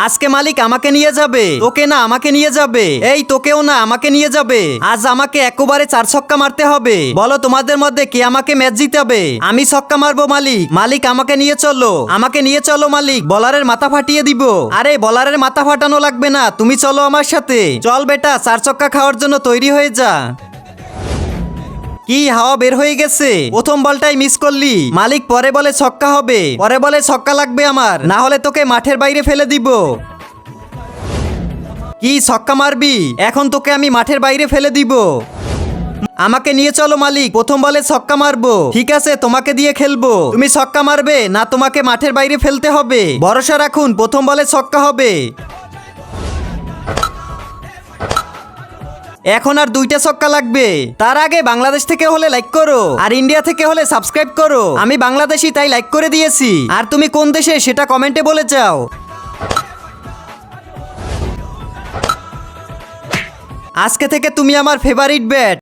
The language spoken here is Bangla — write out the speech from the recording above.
আজকে মালিক আমাকে নিয়ে যাবে, তোকে না আমাকে নিয়ে যাবে, এই তোকেও না আমাকে নিয়ে যাবে। আজ আমাকে একেবারে 4 ছক্কা মারতে হবে। বলো তোমাদের মধ্যে কে আমাকে ম্যাচ জিতাবে? আমি ছক্কা মারবো মালিক। মালিক আমাকে নিয়ে চলো, আমাকে নিয়ে চলো মালিক, বলারের মাথা ফাটিয়ে দিব। আরে বলারের মাথা ফাটানো লাগবে না, তুমি চলো আমার সাথে। চল বেটা, 4 ছক্কা খাওয়ার জন্য তৈরি হয়ে যা। কি হাওয়া বের হয়ে গেছে, প্রথম বলটাই মিস করলি মালিক। পরে বলে ছক্কা হবে, পরে বলে ছক্কা লাগবে আমার, না হলে তোকে মাঠের বাইরে ফেলে দিব। কি ছক্কা মারবি? এখন তোকে আমি মাঠের বাইরে ফেলে দিব। আমাকে নিয়ে চলো মালিক, প্রথম বলে ছক্কা মারবো। ঠিক আছে, তোমাকে দিয়ে খেলবো। তুমি ছক্কা মারবে না তোমাকে মাঠের বাইরে ফেলতে হবে? ভরসা রাখুন, প্রথম বলে ছক্কা হবে। এখন আর 2টা ছক্কা লাগবে। তার আগে বাংলাদেশ থেকে হলে লাইক করো, আর ইন্ডিয়া থেকে হলে সাবস্ক্রাইব করো। আমি বাংলাদেশি তাই লাইক করে দিয়েছি, আর তুমি কোন দেশে সেটা কমেন্টে বলে যাও। আজকে থেকে তুমি আমার ফেভারিট ব্যাট।